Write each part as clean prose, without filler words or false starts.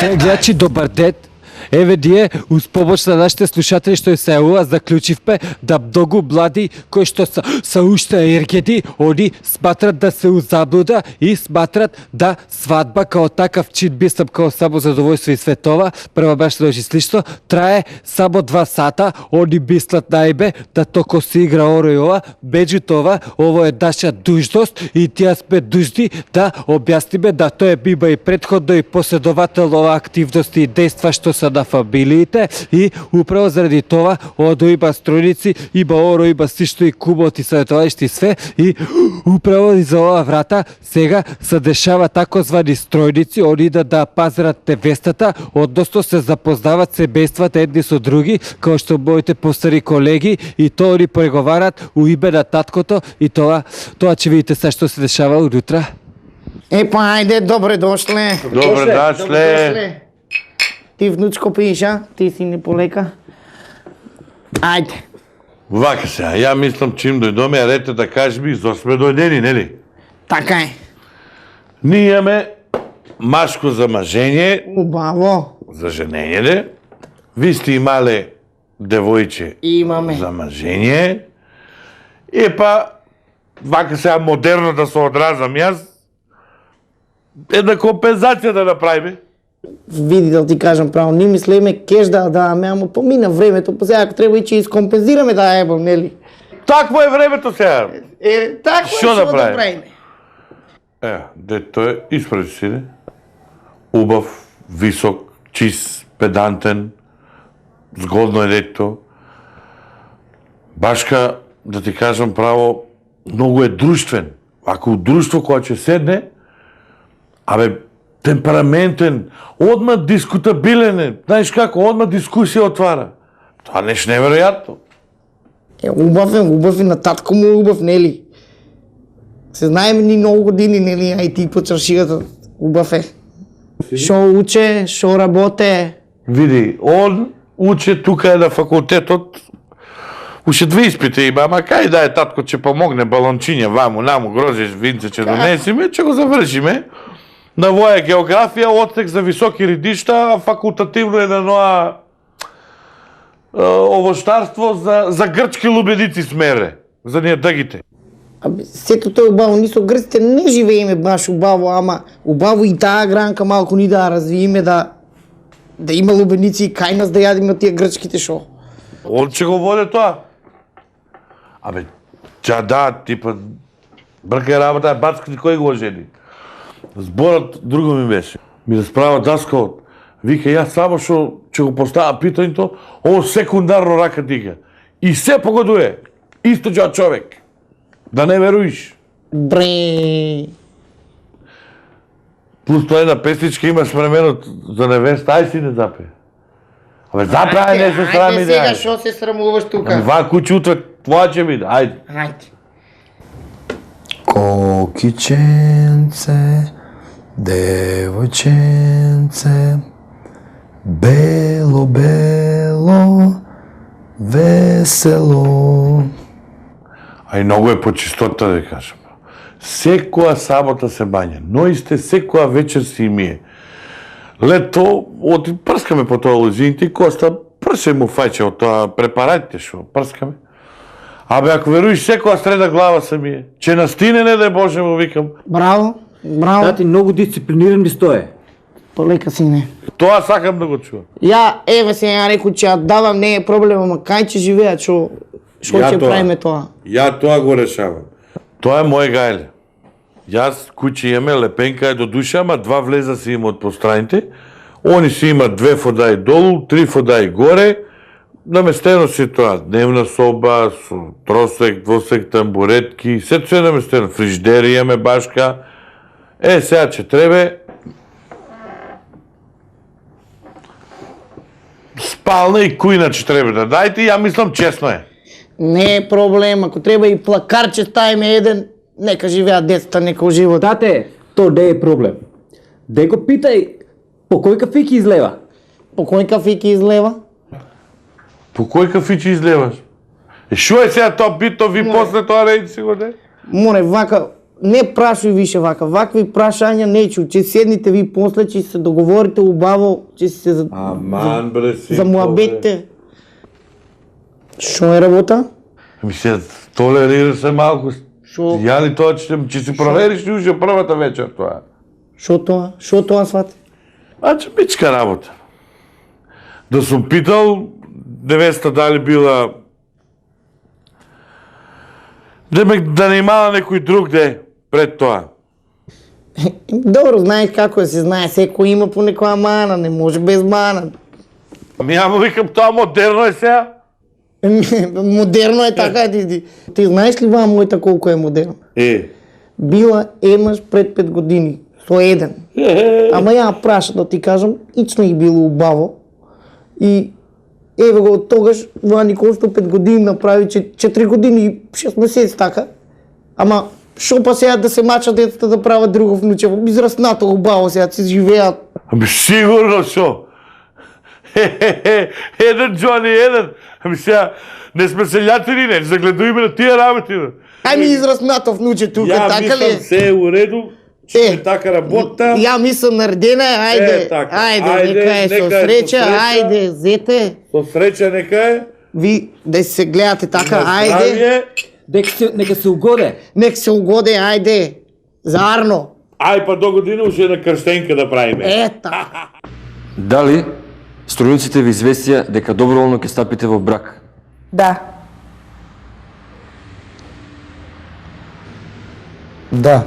Гледачи, добар ден. Еве ние, уз помош на нашите слушатели што се јавува, заклучивме да многу млади кои што се уште ергеди, они сматрат да се узаблуда и сматрат да свадба као такав чин, мислам као само задоволство и светова, прва беше дожи слично, трае само 2 сата, они мислат наиме да токо се игра оро и ова, меѓутоа ово е наша дужност и тие сме дужни да објасниме да тоа бима и претходно и последователно ова активности и дејства што се на фамилиите и управо заради това одо има стројници, има оро, има сишто и кумоти, саветовалишти и све и управо за ова врата сега се дешава такозвани стројници, они да пазарат невестата, односно се запознават семејствата едни со други, како што моите постари колеги и тоа они преговарат у име на таткото и тоа ќе видите се што се дешава унутра. Епа, ајде, добре дошле. Добре дошле. Ти внучко пиша, ти си не полека. Ајде. Вака сега, ја мислам чим дојдоме, а рете да кажеш ми, зо сме дојдени, нели? Така е. Ние имаме машко замажење, Убаво. за женење, ви сте имале девојче Имаме. замажење, епа, вака сега модерно да се одразам јас, една компензација да направиме. Види да ти кажам право, ни мислеме кеш да даваме, ама помина времето, па сега ако треба и че изкомпензираме да ебам, нели? Такво е времето сега. Така Шо да правиме? Дето е испради си, не? Убав, висок, чист, педантен, згодно е дето. Башка, да ти кажам право, многу е друштвен. Ако у друштво кога ќе седне, темпераментен, одма дискутабилен е. Знаеш како, одма дискусија отвара. Тоа нешто неверојатно. Убав е, на татко му убав, нели? Се знаеме ни многу години, нели, а и ти по чаршијата, убав е. Шо уче, шо работе. Види, он уче тука е на факултетот, уште 2 испити има, ама кај да е татко ќе помогне балончиња ваму, наму, грозеш, винце ќе донесиме, ќе го завршиме. На воја географија, отсек за високи редишта, факултативно е на ноа овоштарство за грчки лубедици смере, за ние дъгите. Сето тој убаво, ни со грците не живееме баш убаво, ама убаво и таа гранка малку ни да развиеме, да има лубеници и кај нас да јадиме од тие грчките шо. Он ќе го воде тоа. Да, типа, бркај работа, бацкати кој го жени. Зборот друго ми беше. Ми расправа Даскалот. Вика, јас само што ќе го постава питањето, ово секундарно рака дига. И се погодуе. Исто џа човек. Да не веруиш. Бре. Плюс тоа една песничка има смременот за невеста. Ај си не запе. Запе, не се срами да. Ајде сега, шо се срамуваш тука? Ва куќи утре, тоа ќе биде. Ајде. Кокиченце, девојченце, бело, бело, весело. Многу е по чистота да кажам. Секоја сабота се бања, но исте секоја вечер си мие. Лето, прскаме по тоа лозините и коста, прсе му фајче од тоа препаратите шо, прскаме. Ако веруиш, секоја среда глава се мие. Че настине, не дај Боже, му викам. Браво, браво. Тати многу дисциплиниран ми стое. Полека сине. Тоа сакам да го чувам. Еве се ја рекол че ја давам, не е проблем, ама кај ќе живеат, шо ќе правиме тоа? Ја тоа го решавам. Тоа е мој гајле. Јас куќи имаме, лепенка е до душа, ама 2 влеза си има од постраните. Они си имат 2 фодаи долу, 3 фодаи горе. Наместено си тоа, дневна соба, со тросек, двосек, тамбуретки, сето се наместено. Фриждери имаме башка. Сега ќе требе спална и кујна ќе требе да дајте, ја мислам честно е. Не е проблем, ако треба и плакарче ставиме еден, нека живеат децата, нека уживат. Тате, то не е проблем. Де го питај, по кој кафи ќе излева? По кој кафи ќе излева? По кој кафи ќе излеваш? Шо е сега тоа битно, ви после тоа рейд си го не? Море, вака, не прашај више вакви прашања нечу, че седните ви после, че се договорите убаво, че се за... Аман, бре, си. за муабетте. Шо е работа? Се, толерира се малку. Шо? Ја ли тоа че си провериш ли уште првата вечер тоа? Шо тоа? Шо тоа свати? Значи, бичка работа. Да сум питал невеста дали била... Да не имала некој друг де пред тоа. Добро, знаеш како да се знае, секој има по некоја мана, не може без мана. Ами ја му викам, тоа модерно е сега. Модерно е така, ти знаеш ли ваа мојта колку е модерна? Била еднаш пред 5 години, со еден. Ама ја праша да ти кажам, ично и било убаво. И еве го од тогаш, Ваа Николство 5 години направи, 4 години и 6 месеци така. Ама шо па сега да се мача децата да прават друго внучево, израснато убаво сега, се живеат. Ами сигурно шо. Еден Джони, еден. Ами сега, не сме селјатини, не загледуиме на тие работи. Ајми израснато внуче тука, така ли? Ја мислам се е уреду, че така работа. Ја мислам наредена, ајде, така. ајде, нека е со среќа, ајде, зете. Со среќа нека е. Ви да се гледате така, На ајде. здравје. Нека се угоде. Нека се угоде, ајде. За Арно. Ај па до година уште една крштенка да правиме. Така. Дали струјниците ви известија дека доброволно ќе стапите во брак? Да. Да.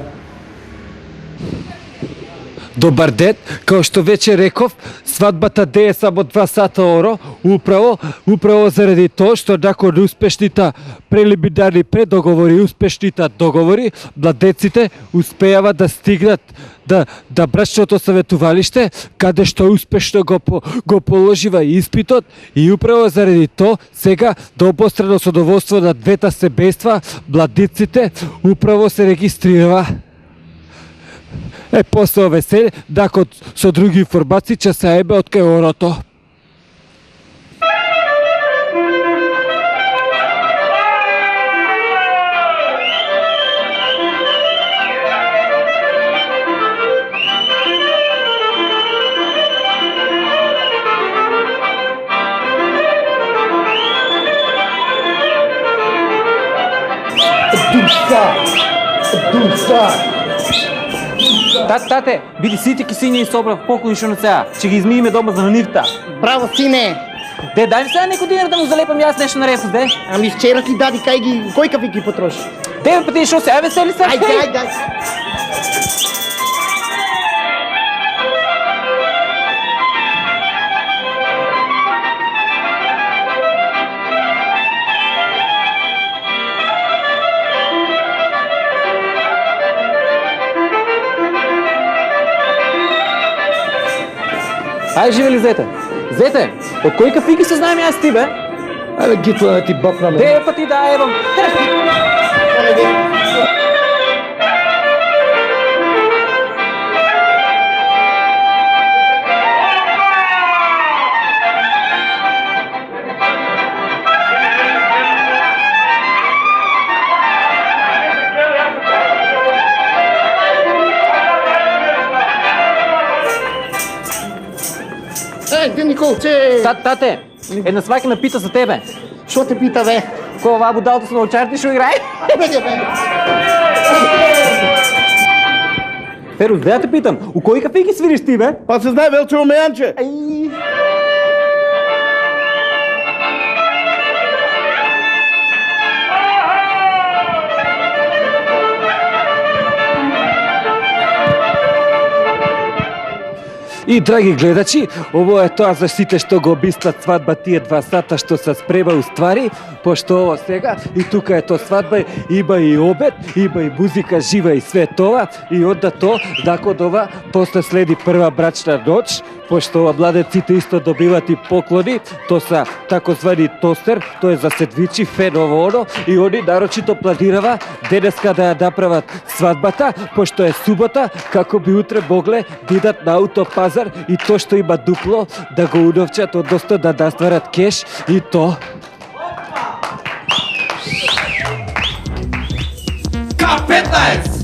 Добар ден, као што веќе реков, свадбата дее само 2 сата оро, управо заради тоа што након успешните прелиминарни предоговори и успешните договори, младеците успејава да стигнат да брачното советувалиште, каде што успешно го положива испитот и управо заради тоа сега до обострано задоволство на двете семејства, младиците управо се регистрирава. После веселе, након со други информации, че се ебе од кај орото. Тате, види сите кисини и собра в поклони шо на сега. Че ги измиеме дома за нивта. Браво, сине. Де, дай ми сега некој динар да му залепам јас нешто на рефус, де. Ами вчера ти дади кој кафе ги потроши? Де, па ти шо се, аве сели сега. Ајде. Ај, живели, зете. Зете, од кој кафики се знаем јас ти, бе? Абе, гитла да ти бапна, бе. Де, па ти да, евам. Ајде, Николче. Тате, една сваќа ме пита за тебе. Шо те пита, бе? Кој оваа будалта со научарите шо играе? Беде, бе. Ферус, да те питам, у кој кафики свириш ти, бе? Па се знае Велчо Омејанче. И, драги гледачи, ово е тоа за сите што го обмислат свадба тие 2 сата што се спреба уствари, пошто ово сега и тука е тоа свадба, има и обед, има и музика жива и све тоа, и онда тоа, након ова, после следи прва брачна ноќ, пошто ова младеците исто добиват и поклони, тоа са такозвани тостер, тоа е за сендвичи, феново оно, и они нарочито планирава денеска да ја направат свадбата, пошто е субота, како би утре могле да идат на аутопазар и тоа што има дупло да го уновчат, односно да настварат кеш и то. K15